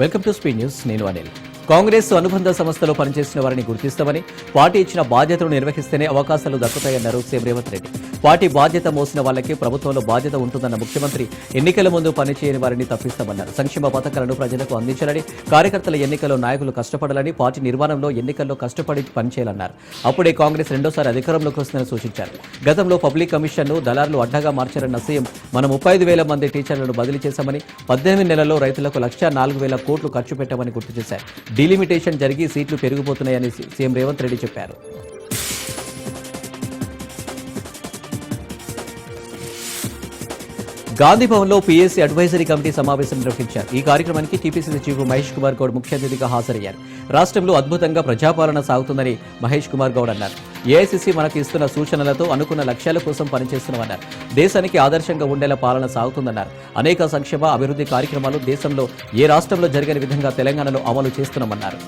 Welcome to speed news. నేను అనిల్. కాంగ్రెస్ అనుబంధ సంస్థలో పనిచేసిన వారిని గుర్తిస్తామని, పార్టీ ఇచ్చిన బాధ్యతను నిర్వహిస్తేనే అవకాశాలు దక్కుతాయన్నారు సీఎం రేవంత్ రెడ్డి. పార్టీ బాధ్యత మోసిన వాళ్లకి ప్రభుత్వంలో బాధ్యత ఉంటుందన్న ముఖ్యమంత్రి ఎన్నికల ముందు పనిచేయని వారిని తప్పిస్తామన్నారు. సంక్షేమ పథకాలను ప్రజలకు అందించాలని, కార్యకర్తల ఎన్నికల్లో నాయకులు కష్టపడాలని, పార్టీ నిర్మాణంలో ఎన్నికల్లో కష్టపడి పనిచేయాలన్నారు. అప్పుడే కాంగ్రెస్ రెండోసారి అధికారంలోకి వస్తుందని సూచించారు. గతంలో పబ్లిక్ కమిషన్ను దళారులు అడ్డగా మార్చారన్న సీఎం, మనం 35,000 మంది టీచర్లను బదిలీ చేశామని, 18 నెలల్లో రైతులకు 1,04,000 కోట్లు ఖర్చు పెట్టామని గుర్తు చేశారు. డీలిమిటేషన్ జరిగి సీట్లు పెరిగిపోతున్నాయని సీఎం రేవంత్ రెడ్డి చెప్పారు. గాంధీభవన్లో పీఎస్సీ అడ్వైజరీ కమిటీ సమావేశం నిర్వహించారు. ఈ కార్యక్రమానికి టీపీసీసీ చీఫ్ మహేష్ కుమార్ గౌడ్ ముఖ్య అతిథిగా హాజరయ్యారు. రాష్ట్రంలో అద్భుతంగా ప్రజాపాలన సాగుతుందని మహేష్ కుమార్ గౌడ్ అన్నారు. ఏఐసీసీ మనకు ఇస్తున్న సూచనలతో అనుకున్న లక్ష్యాల కోసం పనిచేస్తున్నామన్నారు. దేశానికి ఆదర్శంగా ఉండేలా పాలన సాగుతుందన్నారు. అనేక సంక్షేమ అభివృద్ధి కార్యక్రమాలు దేశంలో ఏ రాష్ట్రంలో జరిగిన విధంగా తెలంగాణలో అమలు చేస్తున్నామన్నారు.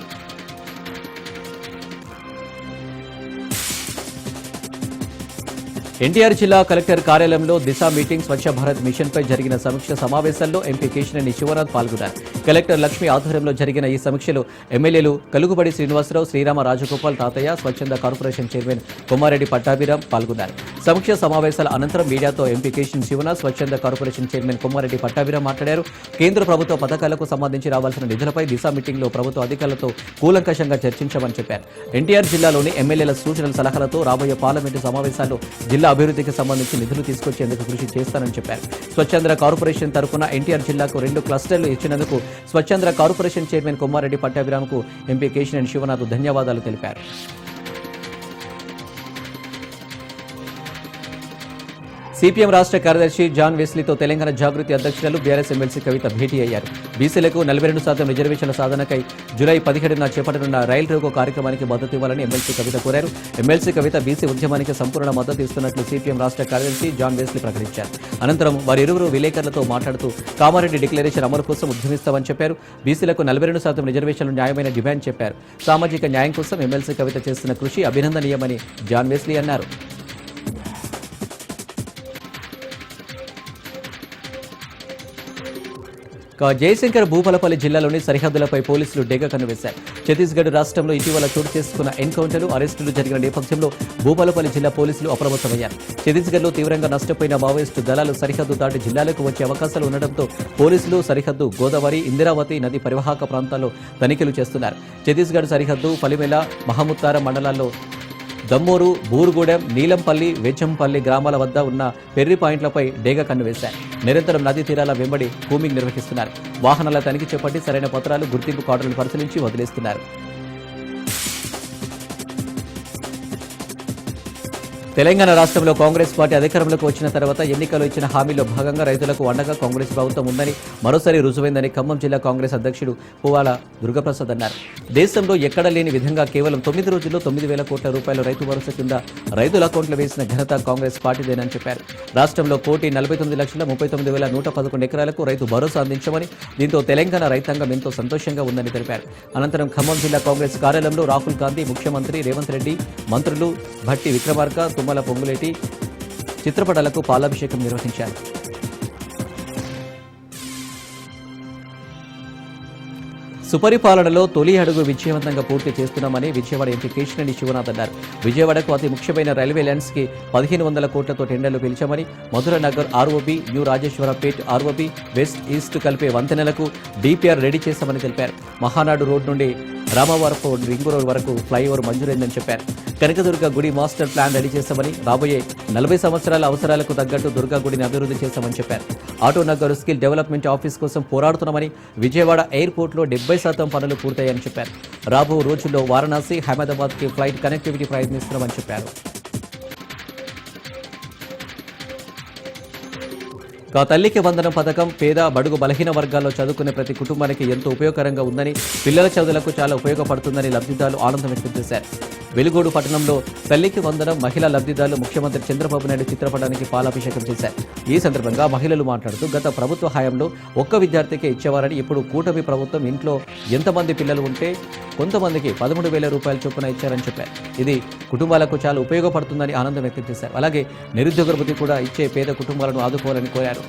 ఎన్టీఆర్ జిల్లా కలెక్టర్ కార్యాలయంలో దిశ మీటింగ్, స్వచ్ఛ భారత్ మిషన్పై జరిగిన సమీక్ష సమావేశాల్లో ఎంపీ కేశినేని శివనాథ్ పాల్గొన్నారు. కలెక్టర్ లక్ష్మి ఆధ్వర్యంలో జరిగిన ఈ సమీక్షలో ఎమ్మెల్యేలు కలుగుబడి శ్రీనివాసరావు, శ్రీరామ రాజగోపాల్, తాతయ్య, స్వచ్ఛంద కార్పొరేషన్ చైర్మన్ కొమ్మారెడ్డి పట్టాభిరామ్ పాల్గొన్నారు. సమీక్ష సమావేశాల అనంతరం మీడియాతో ఎంపీ కేశినేని శివనాథ్, స్వచ్ఛంద కార్పొరేషన్ చైర్మన్ కొమ్మారెడ్డి పట్టాభిరామ్ మాట్లాడారు. కేంద్ర ప్రభుత్వ పథకాలకు సంబంధించి రావాల్సిన నిధులపై దిశ మీటింగ్లో ప్రభుత్వ అధికారులతో కూలంకషంగా చర్చించామని చెప్పారు. ఎన్టీఆర్ జిల్లాలోని ఎమ్మెల్యేల సూచనల సలహాలతో రాబోయే పార్లమెంటు సమావేశాల్లో జిల్లా అభివృద్ధికి సంబంధించి నిధులు తీసుకొచ్చేందుకు కృషి చేస్తానని చెప్పారు. స్వచ్ఛంద్ర కార్పొరేషన్ తరఫున ఎన్టీఆర్ జిల్లాకు 2 క్లస్టర్లు ఇచ్చినందుకు స్వచ్ఛంద్ర కార్పొరేషన్ చైర్మన్ కొమ్మారెడ్డి పట్టాభిరామ్కు ఎంపీ కేశినేని శివనాథ్ ధన్యవాదాలు తెలిపారు. సిపిఎం రాష్ట్ర కార్యదర్శి జాన్ వెస్లీతో తెలంగాణ జాగృతి అధ్యక్షులు బీఆర్ఎస్ ఎమ్మెల్సీ కవిత భేటీ అయ్యారు. బీసీలకు 42% రిజర్వేషన్ల సాధనకై జూలై 17న చేపట్టనున్న రైల్ రోకో కార్యక్రమానికి మద్దతు ఇవ్వాలని ఎమ్మెల్సీ కవిత కోరారు. ఎమ్మెల్సీ కవిత బీసీ ఉద్యమానికి సంపూర్ణ మద్దతు ఇస్తున్నట్లు సిపిఎం రాష్ట్ర కార్యదర్శి జాన్ వెస్లీ ప్రకటించారు. అనంతరం వారిరువురు విలేకరులతో మాట్లాడుతూ కామారెడ్డి డిక్లరేషన్ అమలు కోసం ఉద్యమిస్తామని చెప్పారు. బీసీలకు 42% రిజర్వేషన్లు న్యాయమైన డిమాండ్ చెప్పారు. సామాజిక న్యాయం కోసం ఎమ్మెల్సీ కవిత చేస్తున్న కృషి అభినందనీయమని జాన్ వెస్లీ అన్నారు. జయశంకర్ భూపాలపల్లి జిల్లాలోని సరిహద్దులపై పోలీసులు డేగ కన్నువేశారు. ఛత్తీస్గఢ్ రాష్ట్రంలో ఇటీవల చోటు చేసుకున్న ఎన్కౌంటర్లు, అరెస్టులు జరిగిన నేపథ్యంలో భూపాలపల్లి జిల్లా పోలీసులు అప్రమత్తమయ్యారు. ఛత్తీస్గఢ్లో తీవ్రంగా నష్టపోయిన మావోయిస్టు దళాలు సరిహద్దు దాటి జిల్లాలకు వచ్చే అవకాశాలు ఉండడంతో పోలీసులు సరిహద్దు, గోదావరి, ఇందిరావతి నది పరివాహక ప్రాంతాల్లో తనిఖీలు చేస్తున్నారు. ఛత్తీస్గఢ్ సరిహద్దు పలిమెల, మహముత్తారం మండలాల్లో దమ్మూరు, బూరుగూడెం, నీలంపల్లి, వేచంపల్లి గ్రామాల వద్ద ఉన్న పెర్రి పాయింట్లపై డేగ కన్నువేశారు. నిరంతరం నదీ తీరాల వెంబడి కూమింగ్ నిర్వహిస్తున్నారు. వాహనాల తనిఖీ చేపట్టి సరైన పత్రాలు, గుర్తింపు కార్డులను పరిశీలించి వదిలేస్తున్నారు. తెలంగాణ రాష్ట్రంలో కాంగ్రెస్ పార్టీ అధికారంలోకి వచ్చిన తర్వాత ఎన్నికల్లో ఇచ్చిన హామీలో భాగంగా రైతులకు అండగా కాంగ్రెస్ ప్రభుత్వం ఉందని మరోసారి రుజువైందని ఖమ్మం జిల్లా కాంగ్రెస్ అధ్యక్షుడు పువ్వాల దుర్గప్రసాద్ అన్నారు. దేశంలో ఎక్కడా లేని విధంగా కేవలం 9 రోజుల్లో 9,000 కోట్ల రూపాయలు రైతు భరోసా కింద రైతుల అకౌంట్లో వేసిన ఘనత కాంగ్రెస్ పార్టీదేనని చెప్పారు. రాష్ట్రంలో 1,49,39,111 ఎకరాలకు రైతు భరోసా అందించామని, దీంతో తెలంగాణ రైతాంగం ఎంతో సంతోషంగా ఉందని తెలిపారు. అనంతరం ఖమ్మం జిల్లా కాంగ్రెస్ కార్యాలయంలో రాహుల్ గాంధీ, ముఖ్యమంత్రి రేవంత్ రెడ్డి, మంత్రులు భట్టి విక్రమార్క, తుమ్మల పొంగులేటి చిత్రపటాలకు పాలాభిషేకం నిర్వహించారు. సుపరిపాలనలో తొలి అడుగు విజయవంతంగా పూర్తి చేస్తున్నామని విజయవాడ ఎంపీ కేశినేని శివనాథ్ అన్నారు. విజయవాడకు అతి ముఖ్యమైన రైల్వే లైన్స్ కి 1,500 కోట్లతో టెండర్లు పిలిచామని, Madhuranagar ROB, new Rajeswarapet ROB, west east కలిపే వంతెనలకు డిపిఆర్ రెడీ చేశామని తెలిపారు. మహానాడు రోడ్ నుండి రామవరపు రింగ్ రోడ్ వరకు ఫ్లైఓవర్ మంజూరైందని చెప్పారు. కనకదుర్గ గుడి మాస్టర్ ప్లాన్ రెడీ చేశామని, రాబోయే 40 సంవత్సరాల అవసరాలకు తగ్గట్టు దుర్గా గుడిని అభివృద్ధి చేశామని చెప్పారు. ఆటోనగర్ స్కిల్ డెవలప్మెంట్ ఆఫీస్ కోసం పోరాడుతున్నామని, విజయవాడ ఎయిర్పోర్ట్లో 70% పనులు పూర్తయ్యాయని చెప్పారు. రాబో రోజుల్లో వారణాసి, అహ్మదాబాద్కి ఫ్లైట్ కనెక్టివిటీ ప్రయత్నిస్తున్నామని చెప్పారు. తల్లికి వందనం పథకం పేద, బడుగు, బలహీన వర్గాల్లో చదువుకునే ప్రతి కుటుంబానికి ఎంతో ఉపయోగకరంగా ఉందని, పిల్లల చదువులకు చాలా ఉపయోగపడుతుందని లబ్ధిదారులు ఆనందం వ్యక్తం చేశారు. వెలుగోడు పట్టణంలో తల్లికి వందనం మహిళా లబ్ధిదారులు ముఖ్యమంత్రి చంద్రబాబు నాయుడు చిత్రపటానికి పాలాభిషేకం చేశారు. ఈ సందర్భంగా మహిళలు మాట్లాడుతూ, గత ప్రభుత్వ హయాంలో ఒక్క విద్యార్థికే ఇచ్చేవారని, ఇప్పుడు కూటమి ప్రభుత్వం ఇంట్లో ఎంతమంది పిల్లలు ఉంటే కొంతమందికి 13,000 రూపాయల చొప్పున ఇచ్చారని చెప్పారు. ఇది కుటుంబాలకు చాలా ఉపయోగపడుతుందని ఆనందం వ్యక్తం చేశారు. అలాగే నిరుద్యోగ వృత్తి కూడా ఇచ్చే పేద కుటుంబాలను ఆదుకోవాలని కోరారు.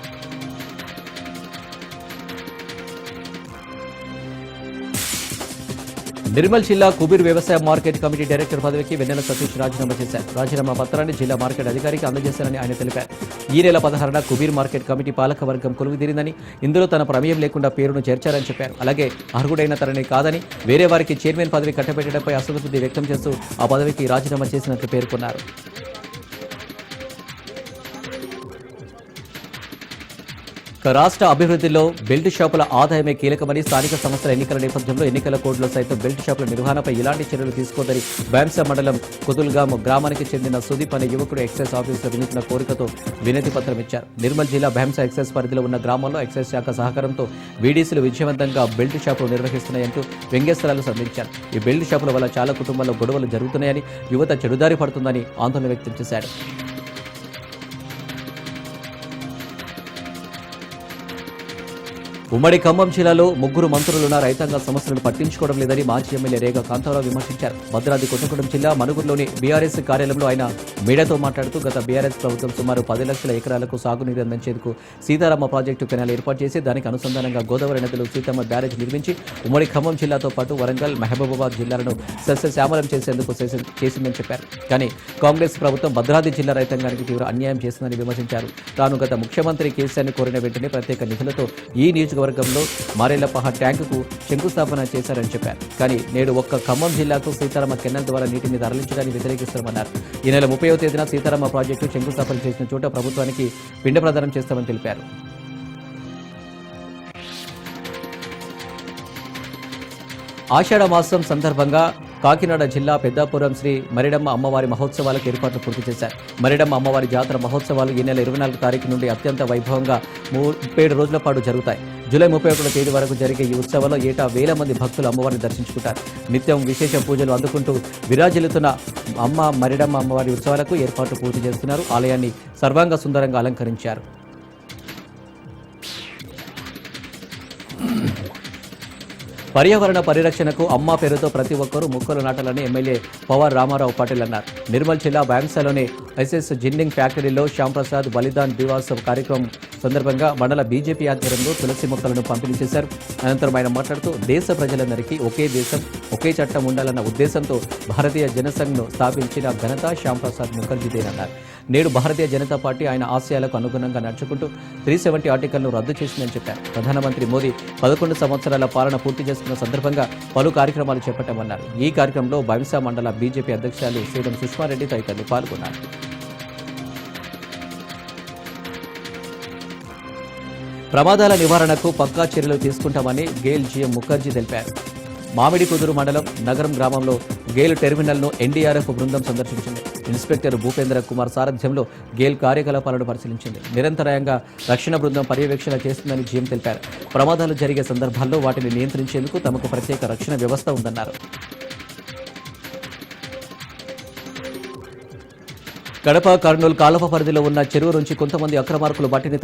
నిర్మల్ జిల్లా కుబీర్ వ్యవసాయ మార్కెట్ కమిటీ డైరెక్టర్ పదవికి వెన్నెల సతీష్ రాజీనామా చేశారు. రాజీనామా పత్రాన్ని జిల్లా మార్కెట్ అధికారికి అందజేశారని ఆయన తెలిపారు. ఈ నెల 16న కుబీర్ మార్కెట్ కమిటీ పాలక వర్గం కొలువుదీరిందని, ఇందులో తన ప్రమేయం లేకుండా పేరును చేర్చారని చెప్పారు. అలాగే అర్హుడైన తనని కాదని వేరే వారికి చైర్మన్ పదవి కట్టబెట్టడంపై అసంతృప్తి వ్యక్తం చేస్తూ ఆ పదవికి రాజీనామా చేసినట్లు పేర్కొన్నారు. రాష్ట్ర అభివృద్ధిలో బెల్ట్ షాపుల ఆదాయమే కీలకమని, స్థానిక సంస్థల ఎన్నికల నేపథ్యంలో ఎన్నికల కోడ్లో సైతం బెల్ట్ షాపుల నిర్వహణపై ఎలాంటి చర్యలు తీసుకోదని బ్యాంసా మండలం కొతుల్గాం గ్రామానికి చెందిన సుదీప్ అనే యువకుడు ఎక్సైజ్ ఆఫీసులో వినూత్న కోరికతో వినతి పత్రం ఇచ్చారు. నిర్మల్ జిల్లా బ్యాంసా ఎక్సైజ్ పరిధిలో ఉన్న గ్రామంలో ఎక్సైజ్ శాఖ సహకారంతో వీడీసీలు విజయవంతంగా బెల్ట్ షాపులు నిర్వహిస్తున్నాయంటూ వ్యంగ్యస్త్రాలు సంధించారు. ఈ బెల్ట్ షాపుల వల్ల చాలా కుటుంబాల్లో గొడవలు జరుగుతున్నాయని, యువత చెడుదారి పడుతుందని ఆందోళన వ్యక్తం చేశారు. ఉమ్మడి ఖమ్మం జిల్లాలో 3 మంత్రులున్న రైతాంగ సమస్యలను పట్టించుకోవడం లేదని మాజీ ఎమ్మెల్యే రేగా కాంతారావు విమర్శించారు. భద్రాద్రి కొత్తగూడెం జిల్లా మనుగురులోని బీఆర్ఎస్ కార్యాలయంలో ఆయన మీడియాతో మాట్లాడుతూ, గత బీఆర్ఎస్ ప్రభుత్వం సుమారు 10 లక్షల ఎకరాలకు సాగునీరు అందించేందుకు సీతారామ ప్రాజెక్టు కెనాల్ ఏర్పాటు చేసి దానికి అనుసంధానంగా గోదావరి నదిలో సీతమ్మ బ్యారేజ్ నిర్మించి ఉమ్మడి ఖమ్మం జిల్లాతో పాటు వరంగల్, మహబూబాబాద్ జిల్లాలను సస్యశ్యామలం చేసేందుకు చేసిందని చెప్పారు. కానీ కాంగ్రెస్ ప్రభుత్వం భద్రాద్రి జిల్లా రైతాంగానికి తీవ్ర అన్యాయం చేసిందని విమర్శించారు. తాను గత ముఖ్యమంత్రి కేసీఆర్ని కోరిన వెంటనే ప్రత్యేక నిధులతో ఈ నియోజకవర్గంలో మారేళ్లపహ ట్యాంకుకు శంకుస్థాపన చేశారని చెప్పారు. కానీ నేడు ఒక్క ఖమ్మం జిల్లాకు సీతారామ కెనాల్ ద్వారా నీటిని తరలించడాన్ని వ్యతిరేకిస్తామన్నారు. ఈ నెల 30వ తేదీన సీతారామ ప్రాజెక్టు శంకుస్థాపన చేసిన చోట ప్రభుత్వానికి పిండ ప్రదానం చేస్తామని తెలిపారు. ఆషాఢ మాసం సందర్భంగా కాకినాడ జిల్లా పెద్దాపురం శ్రీ మరిడమ్మ అమ్మవారి మహోత్సవాలకు ఏర్పాట్లు పూర్తి చేశారు. మరిడమ్మ అమ్మవారి జాతర మహోత్సవాలు ఈ నెల 24 తారీఖు నుండి అత్యంత వైభవంగా 37 రోజుల పాటు జరుగుతాయి. జూలై 31 తేదీ వరకు జరిగే ఈ ఉత్సవంలో ఏటా వేల మంది భక్తులు అమ్మవారిని దర్శించుకుంటారు. నిత్యం విశేష పూజలు అందుకుంటూ విరాజిల్లుతున్న మరిడమ్మ అమ్మవారి ఉత్సవాలకు ఏర్పాట్లు పూర్తి చేస్తున్నారు. ఆలయాన్ని సర్వాంగ సుందరంగా అలంకరించారు. పర్యావరణ పరిరక్షణకు అమ్మ పేరుతో ప్రతి ఒక్కరూ మొక్కలు నాటాలని ఎమ్మెల్యే పవార్ రామారావు పాటిల్ అన్నారు. నిర్మల్ జిల్లా బ్యాంక్సాలోని ఎస్ఎస్ జిన్నింగ్ ఫ్యాక్టరీలో శ్యాంప్రసాద్ బలిదాన్ దివాస్ కార్యక్రమం సందర్భంగా మండల బీజేపీ ఆధ్వర్యంలో తులసి మొక్కలను పంపిణీ చేశారు. అనంతరం ఆయన మాట్లాడుతూ, దేశ ప్రజలందరికీ ఒకే దేశం, ఒకే చట్టం ఉండాలన్న ఉద్దేశంతో భారతీయ జనసంఘ్ను స్థాపించిన ఘనత శ్యాంప్రసాద్ ముఖర్జీదేనన్నారు. నేడు భారతీయ జనతా పార్టీ ఆయన ఆశయాలకు అనుగుణంగా నడుచుకుంటూ 370 ఆర్టికల్ను రద్దు చేసిందని చెప్పారు. ప్రధానమంత్రి మోదీ 11 సంవత్సరాల పాలన పూర్తి చేసుకున్న సందర్భంగా పలు కార్యక్రమాలు చేపట్టామన్నారు. ఈ కార్యక్రమంలో బైంసా మండల బీజేపీ అధ్యక్షులు శ్రీరం సుష్మారెడ్డి తదితరులు పాల్గొన్నారు. ప్రమాదాల నివారణకు పక్కా చర్యలు తీసుకుంటామని గేల్ జీఎం ముఖర్జీ తెలిపారు. మామిడి కుదురు మండలం నగరం గ్రామంలో గేల్ టెర్మినల్ను ఎన్డీఆర్ఎఫ్ బృందం సందర్శించింది. ఇన్స్పెక్టర్ భూపేంద్ర కుమార్ సారథ్యంలో గేల్ కార్యకలాపాలను పరిశీలించింది. నిరంతరాయంగా రక్షణ బృందం పర్యవేక్షణ చేస్తుందని జీఎం తెలిపారు. ప్రమాదాలు జరిగే సందర్భాల్లో వాటిని నియంత్రించేందుకు తమకు ప్రత్యేక రక్షణ వ్యవస్థ ఉందన్నారు. కడప కర్నూలు కాలువ పరిధిలో ఉన్న చెరువు నుంచి కొంతమంది అక్రమార్కులు మట్టిని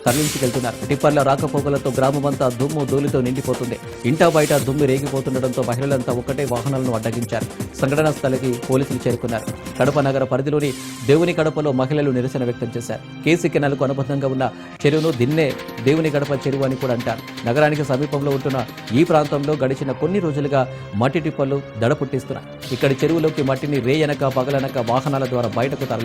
తరలించుకెళ్తున్నారు. టిప్పర్ల రాకపోకలతో గ్రామమంతా దుమ్ము ధూళితో నిండిపోతుంది. ఇంటా బయట దుమ్ము రేగిపోతుండటంతో మహిళలంతా ఒక్కటే వాహనాలను అడ్డగించారు. సంఘటనా స్థలికి పోలీసులు చేరుకున్నారు. కడప నగర పరిధిలోని దేవుని కడపలో మహిళలు నిరసన వ్యక్తం చేశారు. కేసీ కెనాల్కు అనుబంధంగా ఉన్న చెరువును దిన్నే దేవుని కడప చెరువు అని కూడా అంటారు. నగరానికి సమీపంలో ఉంటున్న ఈ ప్రాంతంలో గడిచిన కొన్ని రోజులుగా మట్టి టిప్పర్లు దడ పుట్టిస్తున్నాయి. ఇక్కడి చెరువులోకి మట్టిని రేయనక పగలనక వాహనాల ద్వారా బయటకు తరలిస్తున్నారు.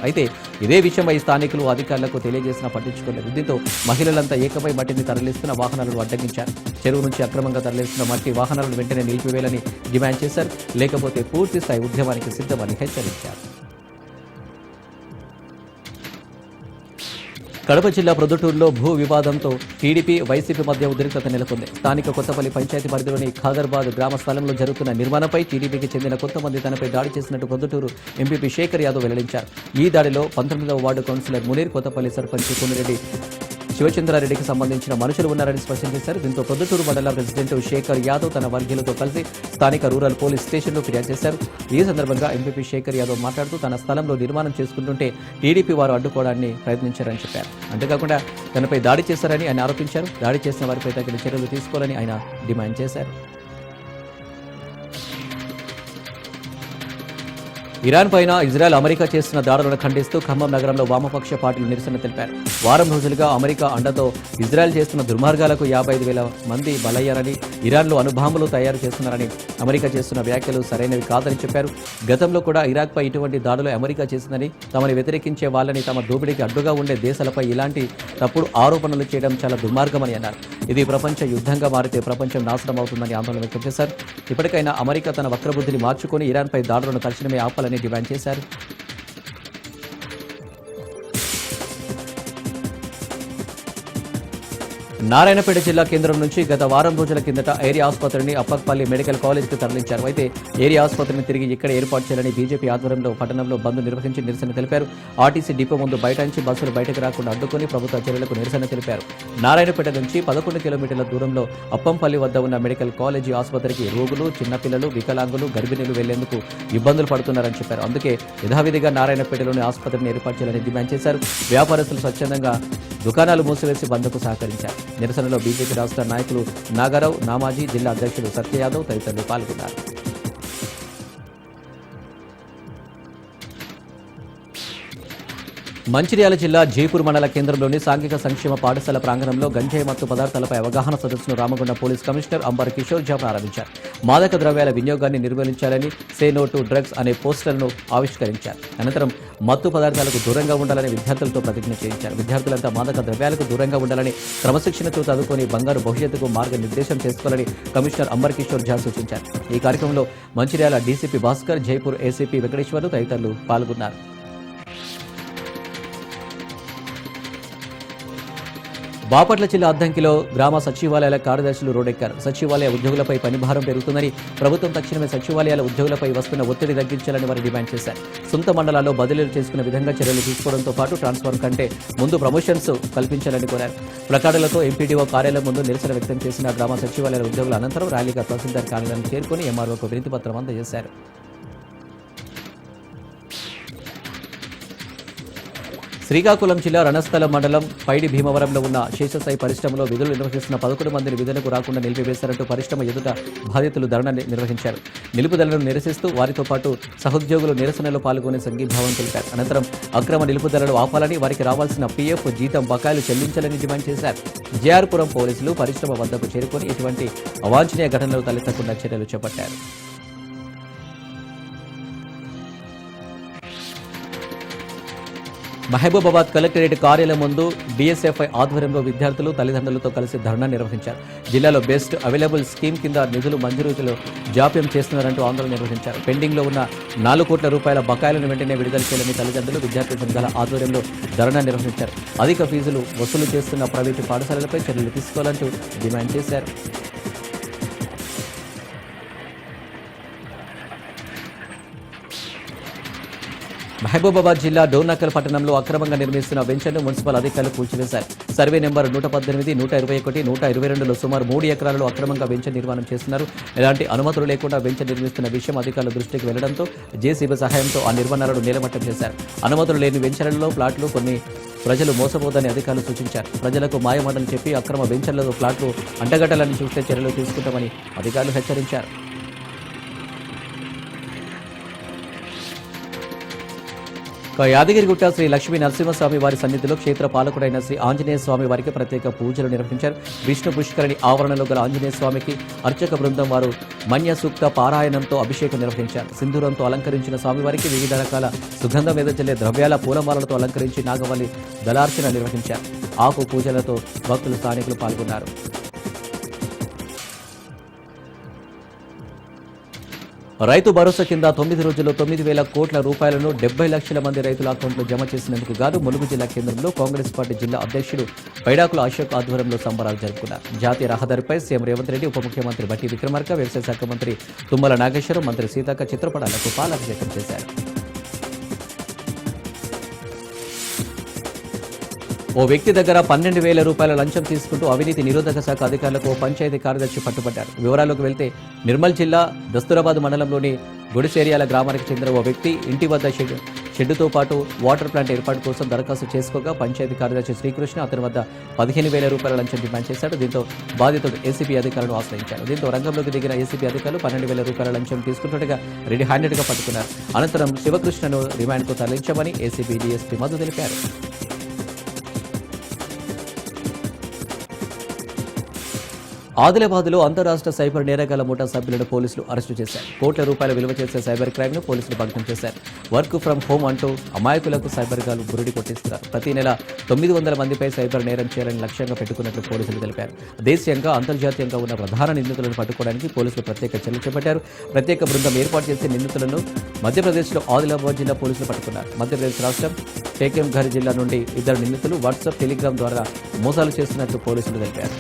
అయితే ఇదే విషయమై స్థానికులు అధికారులకు తెలియజేసినా పట్టించుకోలేదు. దీంతో మహిళలంతా ఏకమై మట్టిని తరలిస్తున్న వాహనాలను అడ్డగించారు. చెరువు నుంచి అక్రమంగా తరలిస్తున్న మట్టి వాహనాలను వెంటనే నిలిపివేయాలని డిమాండ్ చేశారు. లేకపోతే పూర్తి స్థాయి ఉద్యమానికి సిద్ధమని హెచ్చరించారు. కడప జిల్లా ప్రొద్దుటూరులో భూ వివాదంతో టీడీపీ వైసీపీ మధ్య ఉద్రిక్తత నెలకొంది. స్థానిక కొత్తపల్లి పంచాయతీ పరిధిలోని ఖాదర్బాద్ గ్రామ స్థలంలో జరుగుతున్న నిర్మాణంపై టీడీపీకి చెందిన కొంతమంది తనపై దాడి చేసినట్టు ప్రొద్దుటూరు ఎంపీపీ శేఖర్ యాదవ్ వెల్లడించారు. ఈ దాడిలో 19వ వార్డు కౌన్సిలర్ మునీర్, కొత్తపల్లి సర్పంచ్ కొన్నిరెడ్డి శివచంద్రారెడ్డికి సంబంధించిన మనుషులు ఉన్నారని స్పష్టం చేశారు. దీంతో ప్రొద్దుటూరు మండల ప్రెసిడెంట్ శేఖర్ యాదవ్ తన వర్గీయులతో కలిసి స్థానిక రూరల్ పోలీస్ స్టేషన్లో ఫిర్యాదు చేశారు. ఈ సందర్భంగా ఎంపీపీ శేఖర్ యాదవ్ మాట్లాడుతూ, తన స్థలంలో నిర్మాణం చేసుకుంటుంటే టీడీపీ వారు అడ్డుకోవడాన్ని ప్రయత్నించారని చెప్పారు. అంతేకాకుండా తనపై దాడి చేశారని ఆయన ఆరోపించారు. దాడి చేసిన వారిపై తగిన చర్యలు తీసుకోవాలని ఆయన డిమాండ్ చేశారు. ఇరాన్ పైన ఇజ్రాయెల్ అమెరికా చేస్తున్న దాడులను ఖండిస్తూ ఖమ్మం నగరంలో వామపక్ష పార్టీలు నిరసన తెలిపారు. వారం రోజులుగా అమెరికా అండతో ఇజ్రాయెల్ చేస్తున్న దుర్మార్గాలకు 55,000 మంది బలయ్యారని, ఇరాన్లో అణుబాంబులు తయారు చేస్తున్నారని అమెరికా చేస్తున్న వ్యాఖ్యలు సరైనవి కాదని చెప్పారు. గతంలో కూడా ఇరాక్పై ఇటువంటి దాడులు అమెరికా చేసిందని, తమని వ్యతిరేకించే వాళ్ళని తమ దోపిడీకి అడ్డుగా ఉండే దేశాలపై ఇలాంటి తప్పుడు ఆరోపణలు చేయడం చాలా దుర్మార్గమని అన్నారు. ఇది ప్రపంచ యుద్ధంగా మారితే ప్రపంచం నాశనం అవుతుందని ఆందోళన వ్యక్తం చేశారు. ఇప్పటికైనా అమెరికా తన వక్రబుద్ధిని మార్చుకొని ఇరాన్పై దాడులను తక్షణమే ఆపాలని డిమాండ్ చేశారు. నారాయణపేట జిల్లా కేంద్రం నుంచి గత వారం రోజుల కిందట ఏరియా ఆసుపత్రిని అప్పక్పల్లి మెడికల్ కాలేజ్కి తరలించారు. అయితే ఏరియా ఆసుపత్రిని తిరిగి ఇక్కడ ఏర్పాటు చేయాలని బీజేపీ ఆధ్వర్యంలో పట్టణంలో బంద్ నిర్వహించి నిరసన తెలిపారు. ఆర్టీసీ డిపో ముందు బైఠాయించి బస్సులు బయటకు రాకుండా అడ్డుకొని ప్రభుత్వ చర్యలకు నిరసన తెలిపారు. నారాయణపేట నుంచి 11 కిలోమీటర్ల దూరంలో అప్పంపల్లి వద్ద ఉన్న మెడికల్ కాలేజీ ఆసుపత్రికి రోగులు, చిన్నపిల్లలు, వికలాంగులు, గర్భిణీలు వెళ్లేందుకు ఇబ్బందులు పడుతున్నారని చెప్పారు. అందుకే యథావిధిగా నారాయణపేటలోని ఆసుపత్రిని ఏర్పాటు చేయాలని డిమాండ్ చేశారు. వ్యాపారస్తులు స్వచ్ఛందంగా దుకాణాలు మూసివేసి బంద్కు సహకరించారు. నిరసనలో బీజేపీ రాష్ట్ర నాయకులు నాగారావు, నామాజీ, జిల్లా అధ్యక్షులు సత్య యాదవ్ తదితరులు పాల్గొన్నారు. మంచిర్యాల జిల్లా జైపూర్ మండల కేంద్రంలోని సాంఘిక సంక్షేమ పాఠశాల ప్రాంగణంలో గంజాయి మత్తు పదార్థాలపై అవగాహన సదస్సును Ramagunda police commissioner amber Kishore ఝా ప్రారంభించారు. మాదక ద్రవ్యాల వినియోగాన్ని నిర్మూలించాలని సే నో టు డ్రగ్స్ అనే పోస్టర్లను ఆవిష్కరించారు. అనంతరం మత్తు పదార్థాలకు దూరంగా ఉండాలని విద్యార్థులతో ప్రతిజ్ఞ చేయించారు. విద్యార్థులంతా మాదక ద్రవ్యాలకు దూరంగా ఉండాలని, క్రమశిక్షణతో చదువుకొని బంగారు భవిష్యత్తుకు మార్గనిర్దేశం చేసుకోవాలని కమిషనర్ అంబర్ కిషోర్ ఝా సూచించారు. ఈ కార్యక్రమంలో మంచిర్యాల డీసీపీ భాస్కర్, జైపూర్ ఏసీపీ వెంకటేశ్వర్లు తదితరులు పాల్గొన్నారు. బాపట్ల జిల్లా అద్దంకిలో గ్రామ సచివాలయాల కార్యదర్శులు రోడ్డెక్కారు. సచివాలయ ఉద్యోగులపై పనిభారం పెరుగుతుందని, ప్రభుత్వం తక్షణమే సచివాలయాల ఉద్యోగులపై వస్తున్న ఒత్తిడి తగ్గించాలని వారు డిమాండ్ చేశారు. సొంత మండలాల్లో బదిలీలు చేసుకునే విధంగా చర్యలు తీసుకోవడంతో పాటు ట్రాన్స్ఫర్ కంటే ముందు ప్రమోషన్స్ కల్పించాలని కోరారు. ప్లకార్డులతో ఎంపీడీఓ కార్యాలయం ముందు నిరసన వ్యక్తం చేసిన గ్రామ సచివాలయాల ఉద్యోగుల అనంతరం ర్యాలీగా తహసీల్దార్ కార్యాలయం చేరుకుని ఎంఆర్ఓకు వినతి పత్రం అందజేశారు. శ్రీకాకుళం జిల్లా రణస్థలం మండలం పైడి భీమవరంలో ఉన్న శేషసాయి పరిశ్రమలో విధులు నిర్వహిస్తున్న 11 మందిని విధులకు రాకుండా నిలిపివేశారంటూ పరిశ్రమ ఎదుట బాధితులు ధర్నా నిర్వహించారు. నిలుపుదలను నిరసిస్తూ వారితో పాటు సహోద్యోగులు నిరసనలో పాల్గొని సంఘీభావం తెలిపారు. అనంతరం అక్రమ నిలుపుదలను ఆపాలని, వారికి రావాల్సిన పీఎఫ్, జీతం బకాయిలు చెల్లించాలని డిమాండ్ చేశారు. జేఆర్పురం పోలీసులు పరిశ్రమ వద్దకు చేరుకొని ఇటువంటి అవాంఛనీయ ఘటనలు తలెత్తకుండా చర్యలు చేపట్టారు. మహబూబాబాద్ కలెక్టరేట్ కార్యాలయం ముందు బీఎస్ఎఫ్ఐ ఆధ్వర్యంలో విద్యార్థులు తల్లిదండ్రులతో కలిసి ధర్నా నిర్వహించారు. జిల్లాలో బెస్ట్ అవైలబుల్ స్కీమ్ కింద నిధులు మంజూరులో జాప్యం చేస్తున్నారంటూ ఆందోళన నిర్వహించారు. పెండింగ్లో ఉన్న 4 కోట్ల రూపాయల బకాయిలను వెంటనే విడుదల చేయాలని తల్లిదండ్రులు, విద్యార్థి సంఘాల ఆధ్వర్యంలో ధర్నా నిర్వహించారు. అధిక ఫీజులు వసూలు చేస్తున్న ప్రైవేటు పాఠశాలలపై చర్యలు తీసుకోవాలంటూ డిమాండ్ చేశారు. మహబూబాబాద్ జిల్లా డోర్నకల్ పట్టణంలో అక్రమంగా నిర్మిస్తున్న వెంచర్ను మున్సిపల్ అధికారులు కూల్చివేశారు. సర్వే నెంబర్ 118, 121, 122లో సుమారు 3 ఎకరాలలో అక్రమంగా వెంచర్ నిర్మాణం చేస్తున్నారు. ఎలాంటి అనుమతులు లేకుండా వెంచర్ నిర్మిస్తున్న విషయం అధికారుల దృష్టికి వెళ్లడంతో జేసీబీ సహాయంతో ఆ నిర్మాణాలను నేలమట్టం చేశారు. అనుమతులు లేని వెంచర్లలో ప్లాట్లు కొన్ని ప్రజలు మోసపోదని అధికారులు సూచించారు. ప్రజలకు మాయమాటలు చెప్పి అక్రమ వెంచర్లలో ప్లాట్లు అంటగట్టాలని చూస్తే చర్యలు తీసుకుంటామని అధికారులు హెచ్చరించారు. యాదగిరిగుట్ట శ్రీ లక్ష్మీ నరసింహస్వామి వారి సన్నిధిలో క్షేత్ర పాలకుడైన శ్రీ ఆంజనేయ స్వామి వారికి ప్రత్యేక పూజలు నిర్వహించారు. విష్ణు పుష్కరిణి ఆవరణలో గల ఆంజనేయ స్వామికి అర్చక బృందం వారు మన్య సూక్త పారాయణంతో అభిషేకం నిర్వహించారు. సింధూరంతో అలంకరించిన స్వామివారికి వివిధ రకాల సుగంధం వెదజల్లే ద్రవ్యాల పూలమాలలతో అలంకరించి నాగవల్లి దళార్చన నిర్వహించారు. ఆకు పూజలతో భక్తులు, స్థానికులు పాల్గొన్నారు. రైతు భరోసా కింద 9 రోజుల్లో 9,000 కోట్ల రూపాయలను 70 లక్షల మంది రైతుల అకౌంట్లో జమ చేసినందుకు గాను ములుగు జిల్లా కేంద్రంలో కాంగ్రెస్ పార్టీ జిల్లా అధ్యక్షుడు పైడాకుల అశోక్ ఆధ్వర్యంలో సంబరాలు జరుపుకున్నారు. జాతీయ రహదారిపై సీఎం రేవంత్ రెడ్డి, ఉప ముఖ్యమంత్రి బట్టి విక్రమార్క, వ్యవసాయ శాఖ మంత్రి తుమ్మల నాగేశ్వరం, మంత్రి సీతక్క చిత్రపటాలకు పాలాభిషేకం చేశారు. ఓ వ్యక్తి దగ్గర 12,000 రూపాయల లంచం తీసుకుంటూ అవినీతి నిరోధక శాఖ అధికారులకు పంచాయతీ కార్యదర్శి పట్టుబడ్డారు. వివరాల్లోకి వెళ్తే నిర్మల్ జిల్లా దస్తూరాబాద్ మండలంలోని గుడిసేరియాల గ్రామానికి చెందిన ఓ వ్యక్తి ఇంటి వద్ద షెడ్డుతో పాటు వాటర్ ప్లాంట్ ఏర్పాటు కోసం దరఖాస్తు చేసుకోగా పంచాయతీ కార్యదర్శి శ్రీకృష్ణ అతని వద్ద 15,000 రూపాయల లంచం డిమాండ్ చేశాడు. దీంతో బాధితుడు ఏసీబీ అధికారులను ఆశ్రయించారు. దీంతో రంగంలోకి దిగిన ఏసీబీ అధికారులు 12,000 రూపాయల లంచం తీసుకుంటుండగా రెడీ హ్యాండెడ్గా పట్టుకున్నారు. అనంతరం శివకృష్ణను రిమాండ్కు తరలించామని ఏసీబీ డీఎస్పీ మధు తెలిపారు. ఆదిలాబాద్లో అంతరాష్ట్ర సైబర్ నేరగాళ్ల ముఠా సభ్యులను పోలీసులు అరెస్టు చేశారు. కోట్ల రూపాయల విలువ చేసే సైబర్ క్రైమ్ను పోలీసులు భగ్నం చేశారు. వర్క్ ఫ్రం హోం అంటూ అమాయకులకు సైబర్ గాలు బురిడి కొట్టిస్తున్నారు. ప్రతి నెల 900 మందిపై సైబర్ నేరం చేయాలని లక్ష్యంగా పెట్టుకున్నట్లు పోలీసులు తెలిపారు. దేశీయంగా అంతర్జాతీయంగా ఉన్న ప్రధాన నిందితులను పట్టుకోవడానికి పోలీసులు ప్రత్యేక చర్యలు చేపట్టారు. ప్రత్యేక బృందం ఏర్పాటు చేసి నిందితులను మధ్యప్రదేశ్లో ఆదిలాబాద్ జిల్లా పోలీసులు పట్టుకున్నారు. మధ్యప్రదేశ్ రాష్ట్రం టేకెంఘర్ జిల్లా నుండి 2 నిందితులు వాట్సాప్, టెలిగ్రామ్ ద్వారా మోసాలు చేస్తున్నట్లు పోలీసులు తెలిపారు.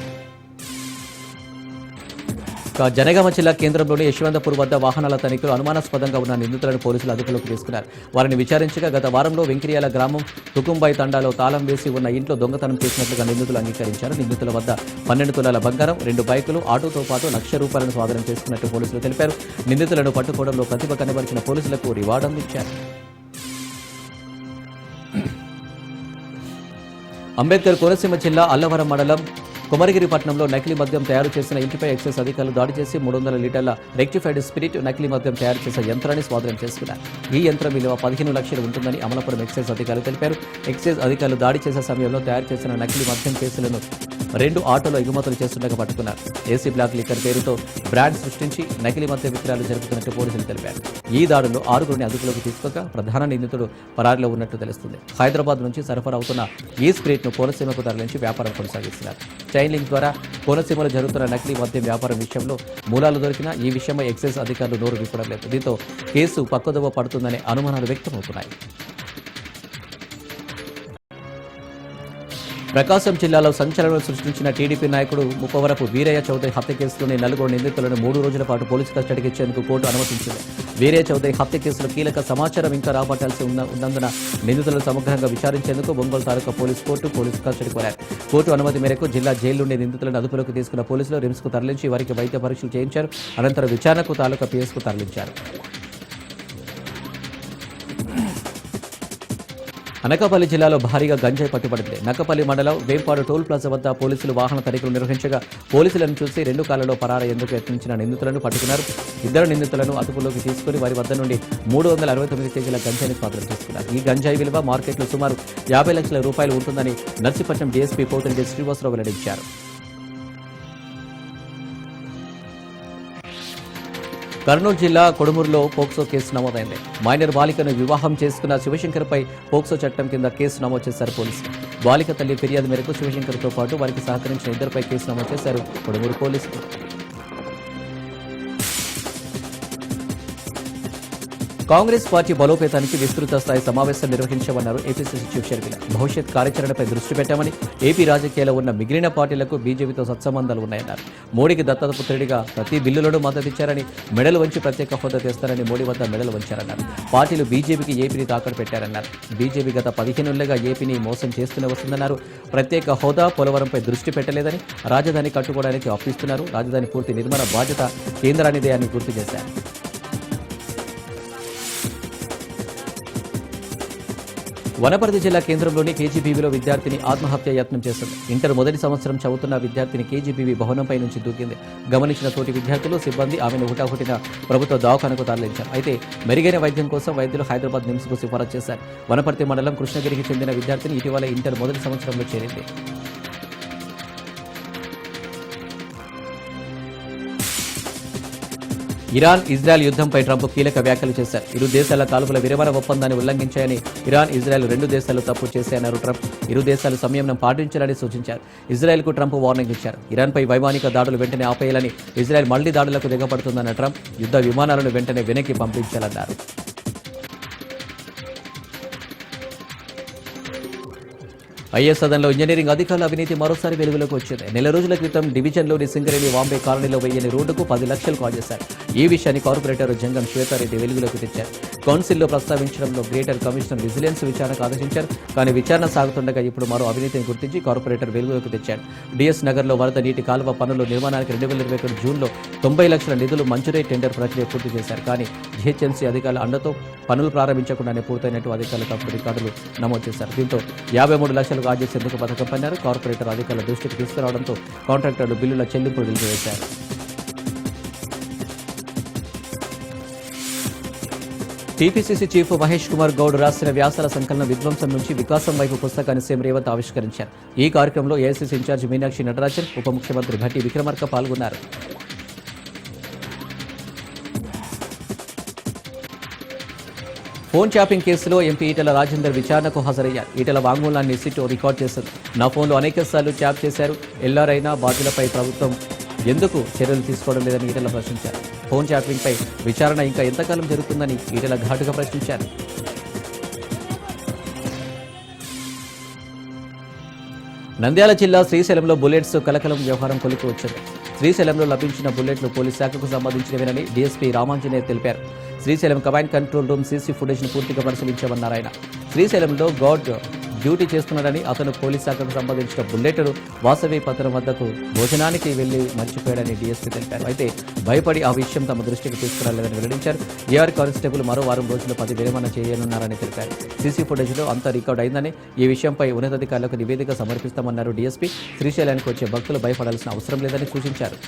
జనగామ జిల్లా కేంద్రంలోని యశ్వంతపూర్ వద్ద వాహనాల తనిఖీలు అనుమానాస్పదంగా ఉన్న నిందితులను పోలీసులు అదుపులోకి తీసుకున్నారు. వారిని విచారించగా గత వారంలో వెంకిరియాల గ్రామం తుకుంబాయి తండాలో తాళం వేసి ఉన్న ఇంట్లో దొంగతనం చేసినట్లుగా నిందితులు అంగీకరించారు. నిందితుల వద్ద 12 తులాల బంగారం, 2 బైకులు, ఆటోతో పాటు ₹1,00,000 స్వాధీనం చేసుకున్నట్టు పోలీసులు తెలిపారు. నిందితులను పట్టుకోవడంలో ప్రతిభ కనబరిచిన పోలీసులకు రివార్డు అందించారు. అంబేద్కర్ కోనసీమ జిల్లా అల్లవరం మండలం కుమరగిరిపట్నంలో నకిలీ మద్యం తయారు చేసిన ఇంటిపై ఎక్సైజ్ అధికారులు దాడి చేసి 300 లీటర్ల రెక్టిఫైడ్ స్పిరిట్ నకిలీ మద్యం తయారు చేసే యంత్రాన్ని స్వాధీనం చేసుకున్నారు. ఈ యంత్రం విలువ 15 లక్షలు ఉంటుందని అమలాపురం ఎక్సైజ్ అధికారులు తెలిపారు. ఎక్సైజ్ అధికారులు దాడి చేసే సమయంలో తయారు చేసిన నకిలీ మద్యం కేసులను 2 ఆటోలో ఎగుమతులు చేస్తుండగా పట్టుకున్నారు. ఏసీ బ్లాక్ లిక్కర్ పేరుతో బ్రాండ్ సృష్టించి నకిలీ మద్య విక్రయాలు జరుపుతున్నట్టు పోలీసులు తెలిపారు. ఈ దాడుల్లో 6గురిని అదుపులోకి తీసుకోగా ప్రధాన నిందితుడు పరారిలో ఉన్నట్టు తెలుస్తుంది. హైదరాబాద్ నుంచి సరఫరా అవుతున్న ఈ స్పిరిట్ను కోనసీమకు తరలించి వ్యాపారం కొనసాగిస్తున్నారు. చైన్ లింక్ ద్వారా కోనసీమలో జరుగుతున్న నకిలీ మద్యం వ్యాపారం విషయంలో మూలాలు దొరికినా ఈ విషయమై ఎక్సైజ్ అధికారులు నోరు విప్పడం లేదు. దీంతో కేసు పక్కదోవ పడుతుందనే అనుమానాలు వ్యక్తమవుతున్నాయి. ప్రకాశం జిల్లాలో సంచలనం సృష్టించిన టీడీపీ నాయకుడు ముప్పవరపు వీరయ్య చౌదరి హత్య కేసులోని 4 నిందితులను 3 రోజుల పాటు పోలీసు కస్టడీకి ఇచ్చేందుకు కోర్టు అనుమతించింది. వీరయ్య చౌదరి హత్య కేసులో కీలక సమాచారం ఇంకా రాబట్టాల్సి ఉన్నందున నిందితులను సమగ్రంగా విచారించేందుకు ఒంగోలు తాలూకా పోలీసు కస్టడీ కోరారు. కోర్టు అనుమతి మేరకు జిల్లా జైలు నుండి నిందితులను అదుపులోకి తీసుకున్న పోలీసులు రిమ్స్కు తరలించి వారికి వైద్య పరీక్షలు చేయించారు. అనంతరం విచారణకు తాలూకా పిఎస్కు తరలించారు. అనకాపల్లి జిల్లాలో భారీగా గంజాయి పట్టుబడింది. నక్కపల్లి మండలం వేంపాడు టోల్ ప్లాజా వద్ద పోలీసులు వాహన తనిఖీలు నిర్వహించగా పోలీసులను చూసి 2 కాళ్లలో పరారయ్యేందుకు యత్నించిన నిందితులను పట్టుకున్నారు. 2 నిందితులను అదుపులోకి తీసుకుని వారి వద్ద నుండి 369 కేజీల గంజాయిని స్వాధీనం చేసుకున్నారు. ఈ గంజాయి విలువ మార్కెట్లో సుమారు 50 లక్షల రూపాయలు ఉంటుందని నర్సీపట్నం డీఎస్పీ పోతిరెడ్డి శ్రీనివాసరావు వెల్లడించారు. కర్నూలు జిల్లా కొడుమూరులో పోక్సో కేసు నమోదైంది. మైనర్ బాలికను వివాహం చేసుకున్న శివశంకర్పై పోక్సో చట్టం కింద కేసు నమోదు చేశారు పోలీసులు. బాలిక తల్లి ఫిర్యాదు మేరకు శివశంకర్తో పాటు వారికి సహకరించిన 2పై కేసు నమోదు చేశారు కొడుమూరు పోలీసులు. కాంగ్రెస్ పార్టీ బలోపేతానికి విస్తృత స్థాయి సమావేశం నిర్వహించామన్నారు ఏపీసీసీ చీఫ్ షర్మిల. భవిష్యత్ కార్యాచరణపై దృష్టి పెట్టామని, ఏపీ రాజకీయాల్లో ఉన్న మిగిలిన పార్టీలకు బీజేపీతో సత్సంబంధాలు ఉన్నాయన్నారు. మోడీకి దత్తపుత్రుడిగా ప్రతి బిల్లులోనూ మద్దతిచ్చారని, మెడలు వంచి ప్రత్యేక హోదా తెస్తారని మోడీ వద్ద మెడలు వంచారన్నారు. పార్టీలు బీజేపీకి ఏపీని తాకట్టు పెట్టారన్నారు. బీజేపీ గత 15 ఏళ్లుగా ఏపీని మోసం చేస్తూనే వస్తుందన్నారు. ప్రత్యేక హోదా, పోలవరంపై దృష్టి పెట్టలేదని, రాజధాని కట్టుకోవడానికి అప్పిస్తున్నారు. రాజధాని పూర్తి నిర్మాణ బాధ్యత కేంద్రానిదే అని గుర్తు చేశారు. వనపర్తి జిల్లా కేంద్రంలోని కేజీబీవీలో విద్యార్థిని ఆత్మహత్య యత్నం చేసింది. ఇంటర్ మొదటి సంవత్సరం చదువుతున్న విద్యార్థిని కేజీబీవీ భవనంపై నుంచి దూకింది. గమనించిన తోటి విద్యార్థులు, సిబ్బంది ఆమెను హుటాహుటిన ప్రభుత్వ దవాఖానకు తరలించారు. అయితే మెరుగైన వైద్యం కోసం వైద్యులు హైదరాబాద్ నిమ్స్కు సిఫారసు చేశారు. వనపర్తి మండలం కృష్ణగిరికి చెందిన విద్యార్థిని ఇటీవల ఇంటర్ మొదటి సంవత్సరంలో చేరింది. ఇరాన్ ఇజ్రాయెల్ యుద్ధంపై ట్రంప్ కీలక వ్యాఖ్యలు చేశారు. 2 దేశాల కాల్పుల విరమణ ఒప్పందాన్ని ఉల్లంఘించాయని, ఇరాన్, ఇజ్రాయెల్ 2 దేశాలు తప్పు చేశాయన్నారు ట్రంప్. 2 దేశాలు సంయమనం పాటించాలని సూచించారు. ఇజ్రాయెల్కు ట్రంప్ వార్నింగ్ ఇచ్చారు. ఇరాన్పై వైమానిక దాడులు వెంటనే ఆపేయాలని, ఇజ్రాయెల్ మళ్లీ దాడులకు దిగబడుతుందన్న ట్రంప్ యుద్ధ విమానాలను వెంటనే వెనక్కి పంపించాలన్నారు. ఐఏఎస్ సదన్లో ఇంజనీరింగ్ అధికారుల అవినీతి మరోసారి వెలుగులోకి వచ్చింది. నెల రోజుల క్రితం డివిజన్లోని సింగరేణి వాంబే కాలనీలో వెయ్యని రోడ్డుకు 10 లక్షలు కాజేశారు. ఈ విషయాన్ని కార్పొరేటర్ జంగం శ్వేతారెడ్డి వెలుగులోకి తెచ్చారు. కౌన్సిల్లో ప్రస్తావించడంలో గ్రేటర్ కమిషనర్ విజిలెన్స్ విచారణకు ఆదేశించారు. కానీ విచారణ సాగుతుండగా ఇప్పుడు మరో అవినీతిని గుర్తించి కార్పొరేటర్ వెలుగులోకి తెచ్చారు. డిఎస్ నగర్లో వరద నీటి కాలువ పనుల నిర్మాణానికి 2021 జూన్లో 90 లక్షల నిధులు మంజూరై టెండర్ ప్రక్రియ పూర్తి చేశారు. కానీ జీహెచ్ఎంసీ అధికారుల అండతో పనులు ప్రారంభించకుండానే పూర్తయినట్టు అధికారులు తప్పుడు రికార్డులు నమోదు చేశారు. దీంతో 53 లక్షలు కాజేసేందుకు పథకం పన్నారు. కార్పొరేటర్ అధికారుల దృష్టికి తీసుకురావడంతో కాంట్రాక్టర్లు బిల్లుల చెల్లింపులు నిలిపివేశారు. టీపీసీసీ చీఫ్ మహేష్ కుమార్ గౌడ్ రాసిన వ్యాసాల సంకలన విధ్వంసం నుంచి వికాసం వైపు పుస్తకాన్ని సీఎం రేవంత్ ఆవిష్కరించారు. ఈ కార్యక్రమంలో ఏఐసీసీ ఇన్ఛార్జ్ మీనాక్షి నటరాజన్, ఉప ముఖ్యమంత్రి భట్టి విక్రమార్క పాల్గొన్నారు. ఫోన్ ట్యాపింగ్ కేసులో ఎంపీ ఈటెల రాజేందర్ విచారణకు హాజరయ్యారు. ఈటెల వాంగ్మూలాన్ని సిట్ రికార్డ్ చేశారు. నా ఫోన్లో అనేకసార్లు ట్యాప్ చేశారు. ఎల్ఆర్ఐనా బాధ్యులపై ప్రభుత్వం ఎందుకు చర్యలు తీసుకోవడం లేదని ఈటెల ప్రశ్నించారు. ఫోన్ ట్యాపింగ్పై విచారణ ఇంకా ఎంతకాలం జరుగుతుందని ఈటెల ఘాటుగా ప్రశ్నించారు. నంద్యాల జిల్లా శ్రీశైలంలో బుల్లెట్స్ కలకలం వ్యవహారం కొలికి వచ్చింది. శ్రీశైలంలో లభించిన బుల్లెట్లు పోలీస్ శాఖకు సంబంధించినవేనని డీఎస్పీ రామాంజనేయ తెలిపారు. Srisailam command control room CC ఫుటేజ్ను పూర్తిగా పరిశీలించామన్నారు ఆయన. శ్రీశైలంలో గార్డ్ డ్యూటీ చేస్తున్నాడని, అతను పోలీస్ శాఖకు సంబంధించిన బుల్లెట్ను వాసవి పత్రం వద్దకు భోజనానికి వెళ్లి మర్చిపోయాడని డీఎస్పీ తెలిపారు. అయితే భయపడి ఆ విషయం తమ దృష్టికి తీసుకురాలేదని వెల్లడించారు. ఏఆర్ కానిస్టేబుల్ మరో వారం రోజులు 10 విరమణ చేయనున్నారని తెలిపారు. సీసీ ఫుటేజ్లో అంతా రికార్డ్ అయిందని, ఈ విషయంపై ఉన్నతాధికారులకు నివేదిక సమర్పిస్తామన్నారు డీఎస్పీ. శ్రీశైలానికి వచ్చే భక్తులు భయపడాల్సిన అవసరం లేదని సూచించారు.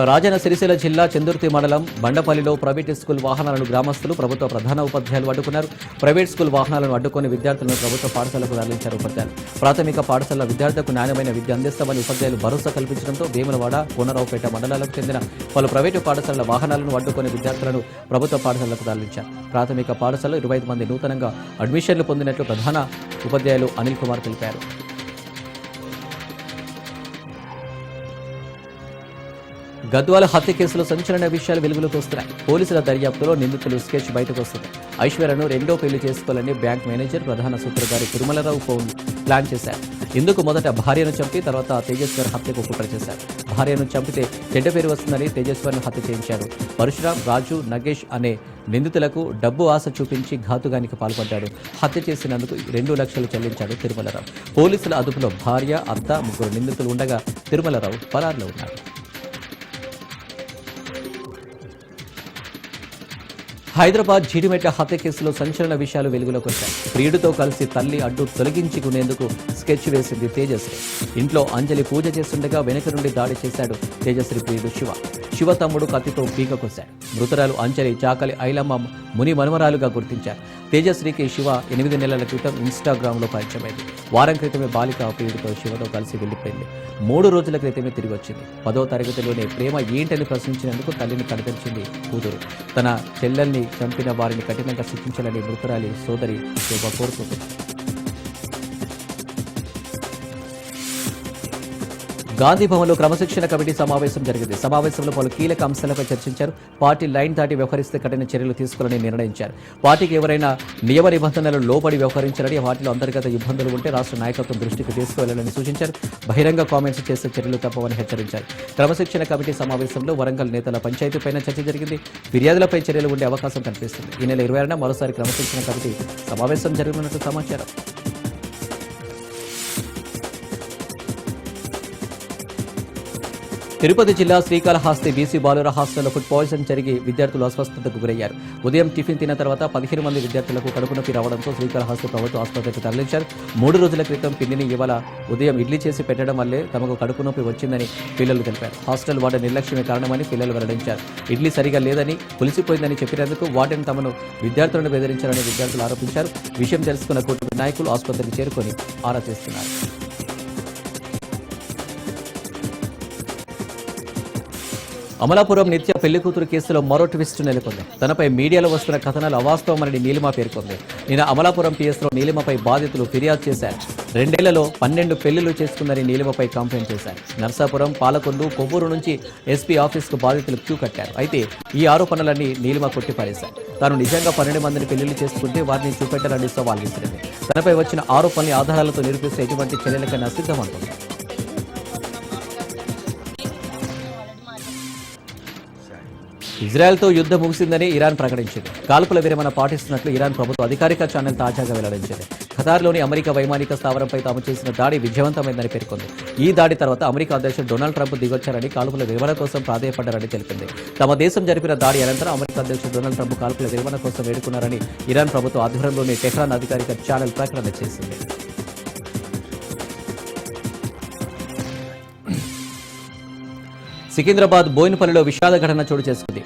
రాజన్న సిరిసిల్ల జిల్లా చందుర్తి మండలం బండపల్లిలో ప్రైవేట్ స్కూల్ వాహనాలను గ్రామస్తులు, ప్రభుత్వ ప్రధాన ఉపాధ్యాయులు అడ్డుకున్నారు. ప్రైవేట్ స్కూల్ వాహనాలను అడ్డుకుని విద్యార్థులను ప్రభుత్వ పాఠశాలకు తరలించారు ఉపాధ్యాయులు. ప్రాథమిక పాఠశాల విద్యార్థులకు నాణ్యమైన విద్య అందిస్తామని ఉపాధ్యాయులు భరోసా కల్పించడంతో వేములవాడ, కోనరావుపేట మండలాలకు చెందిన పలు ప్రైవేటు పాఠశాలల వాహనాలను అడ్డుకుని విద్యార్థులను ప్రభుత్వ పాఠశాలకు తరలించారు. ప్రాథమిక పాఠశాలలో 25 మంది నూతనంగా అడ్మిషన్లు పొందినట్లు ప్రధాన ఉపాధ్యాయులు అనిల్ కుమార్ తెలిపారు. గద్వాల హత్య కేసులో సంచలన విషయాలు వెలుగులోకి వస్తున్నాయి. పోలీసుల దర్యాప్తులో నిందితులు స్కెచ్ బయటకు వస్తుంది. ఐశ్వర్యను రెండో పెళ్లి చేసుకోవాలని బ్యాంక్ మేనేజర్, ప్రధాన సూత్రధారి తిరుమలరావు ప్లాన్ చేశారు. ఇందుకు మొదట భార్యను చంపి తర్వాత తేజస్వర్ హత్యకు కుట్ర చేశారు. భార్యను చంపితే చెడ్డ పేరు వస్తుందని తేజస్వర్ను హత్య చేయించాడు. పరశురాం, రాజు, నగేష్ అనే నిందితులకు డబ్బు ఆశ చూపించి ఘాతుగానికి పాల్పడ్డాడు. హత్య చేసినందుకు 2 లక్షలు చెల్లించాడు తిరుమలరావు. పోలీసుల అదుపులో భార్య, అత్త, 3 నిందితులు ఉండగా తిరుమలరావు పరారులో ఉన్నారు. హైదరాబాద్ జీడిమెట్ల హత్య కేసులో సంచలన విషయాలు వెలుగులోకి వచ్చాయి. ప్రియుడితో కలిసి తల్లి అడ్డు తొలగించుకునేందుకు స్కెచ్ వేసింది తేజశ్రీ. ఇంట్లో అంజలి పూజ చేస్తుండగా వెనక నుండి దాడి చేశాడు తేజశ్రీ ప్రియుడు శివ. శివ తమ్ముడు కత్తితో పీక కొశాడు. మృతురాలు అంజలి చాకలి ఐలమ్మ ముని మనుమరాలుగా గుర్తించారు. తేజశ్రీకి శివ 8 నెలల క్రితం ఇన్స్టాగ్రామ్లో పరిచయమైంది. వారం క్రితమే బాలిక ప్రియుడితో శివతో కలిసి వెళ్లిపోయింది. 3 రోజుల క్రితమే తిరిగి వచ్చింది. 10వ తరగతిలోనే ప్రేమ ఏంటని ప్రశ్నించినందుకు తల్లిని కనిపించింది కూతురు. తన చెల్లెల్ని చంపిన వారిని కఠినంగా శిక్షించాలని మృతురాలి సోదరి శోభ కోరుతుంది. గాంధీ భవన్లో క్రమశిక్షణ కమిటీ సమావేశం జరిగింది. సమావేశంలో పలు కీలక అంశాలపై చర్చించారు. పార్టీ లైన్ దాటి వ్యవహరిస్తే కఠిన చర్యలు తీసుకోవాలని నిర్ణయించారు. పార్టీకి ఎవరైనా నియమ నిబంధనలు లోబడి వ్యవహరించాలని, పార్టీలో అంతర్గత ఇబ్బందులు ఉంటే రాష్ట్ర నాయకత్వం దృష్టికి తీసుకువెళ్లాలని సూచించారు. బహిరంగ కామెంట్స్ చేసే చర్యలు తప్పవని హెచ్చరించారు. క్రమశిక్షణ కమిటీ సమావేశంలో వరంగల్ నేతల పంచాయతీపైన చర్చ జరిగింది. ఫిర్యాదులపై చర్యలు ఉండే అవకాశం కనిపిస్తుంది. ఈ నెల 26న మరోసారి క్రమశిక్షణ కమిటీ సమావేశం జరగనున్నట్టు సమాచారం. తిరుపతి జిల్లా శ్రీకాళహస్తి బీసీ బాలుర హాస్టల్లో ఫుడ్ పాయిజన్ జరిగి విద్యార్థులు అస్వస్థతకు గురయ్యారు. ఉదయం టిఫిన్ తిన్న తర్వాత 15 మంది విద్యార్థులకు కడుపు నొప్పి రావడంతో శ్రీకాళహస్తి ప్రభుత్వ ఆసుపత్రికి తరలించారు. 3 రోజుల క్రితం పిన్నిని ఇవాళ ఉదయం ఇడ్లీ చేసి పెట్టడం వల్లే తమకు కడుపు నొప్పి వచ్చిందని పిల్లలు తెలిపారు. హాస్టల్ వార్డెన్ నిర్లక్ష్యమే కారణమని పిల్లలు వెల్లడించారు. ఇడ్లీ సరిగా లేదని, పులిసిపోయిందని చెప్పినందుకు వార్డెన్ తమను విద్యార్థులను బెదిరించారని విద్యార్థులు ఆరోపించారు. విషయం తెలుసుకున్న కూటమి నాయకులు ఆసుపత్రికి చేరుకొని ఆరా తీస్తున్నారు. అమలాపురం నిత్య పెళ్లి కూతురు కేసులో మరో ట్విస్ట్ నెలకొంది. తనపై మీడియాలో వస్తున్న కథనాలు అవాస్తవమని నీలిమ పేర్కొంది. నిన్న అమలాపురం పిఎస్లో నీలిమపై బాధితులు ఫిర్యాదు చేశారు. 2 ఏళ్లలో 12 పెళ్లిళ్లు చేసుకుందని నీలిమపై కంప్లైంట్ చేశారు. నర్సాపురం, పాలకొండు, కొవ్వూరు నుంచి ఎస్పీ ఆఫీస్కు బాధితులు క్యూ కట్టారు. అయితే ఈ ఆరోపణలన్నీ నీలిమ కొట్టిపారేశారు. తాను నిజంగా 12 మందిని పెళ్లిళ్లు చేసుకుంటే వారిని చూపెట్టాలని సవాల్ విసిరింది. తనపై వచ్చిన ఆరోపణలు ఆధారాలతో నిరూపిస్తే ఎటువంటి చర్యలకైనా సిద్ధమంటుంది. ఇజ్రాయెల్తో యుద్ధం ముగిసిందని ఇరాన్ ప్రకటించింది. కాల్పుల విరమణ పాటిస్తున్నట్లు ఇరాన్ ప్రభుత్వ అధికారిక ఛానల్ తాజాగా వెల్లడించింది. ఖతార్లోని అమెరికా వైమానిక స్థావరంపై తాము చేసిన దాడి విజయవంతమైందని పేర్కొంది. ఈ దాడి తర్వాత అమెరికా అధ్యక్షుడు డొనాల్డ్ ట్రంప్ దిగొచ్చారని, కాల్పుల విరమణ కోసం ప్రాధేయపడ్డారని తెలిపింది. తమ దేశం జరిపిన దాడి అనంతరం అమెరికా అధ్యక్షుడు డొనాల్డ్ ట్రంప్ కాల్పుల విరమణ కోసం వేడుకున్నారని ఇరాన్ ప్రభుత్వ ఆధ్వర్యంలోని టెహ్రాన్ అధికారిక ఛానల్ ప్రకటన చేసింది. సికింద్రాబాద్ బోయినపల్లిలో విషాద ఘటన చోటు చేసుకుంది.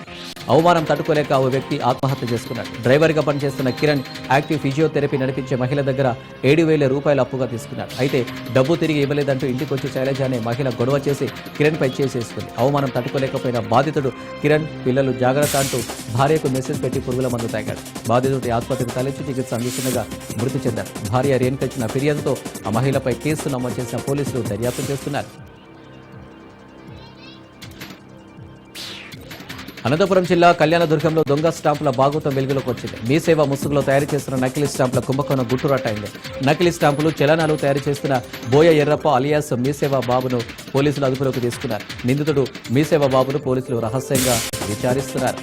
అవమానం తట్టుకోలేక ఓ వ్యక్తి ఆత్మహత్య చేసుకున్నాడు. డ్రైవర్గా పనిచేస్తున్న కిరణ్ యాక్టివ్ ఫిజియోథెరపీ నడిపించే మహిళ దగ్గర 7,000 రూపాయలు అప్పుగా తీసుకున్నాడు. అయితే డబ్బు తిరిగి ఇవ్వలేదంటూ ఇంటికొచ్చి శైలజ అనే మహిళ గొడవ చేసి కిరణ్పై చేసేసుకుంది. అవమానం తట్టుకోలేకపోయిన బాధితుడు కిరణ్ పిల్లలు జాగ్రత్త అంటూ భార్యకు మెసేజ్ పెట్టి పురుగుల మందు తాగాడు. బాధితుడి ఆసుపత్రికి తరలించి చికిత్స అందిస్తుండగా మృతి చెందారు. భార్య రేణుక ఇచ్చిన ఫిర్యాదుతో ఆ మహిళపై కేసు నమోదు చేసిన పోలీసులు దర్యాప్తు చేస్తున్నారు. అనంతపురం జిల్లా కళ్యాణదుర్గంలో దొంగ స్టాంపుల బాగోతం వెలుగులోకి వచ్చింది. మీ సేవ ముసుగులో తయారు చేస్తున్న నకిలీ స్టాంపుల కుంభకోణం గుట్టురట్టయింది. నకిలీ స్టాంపులు, చలనాలు తయారు చేస్తున్న బోయ ఎర్రప్ప అలియాస్ మీసేవ బాబును పోలీసులు అదుపులోకి తీసుకున్నారు. నిందితుడు మీసేవ బాబును పోలీసులు రహస్యంగా విచారిస్తున్నారు.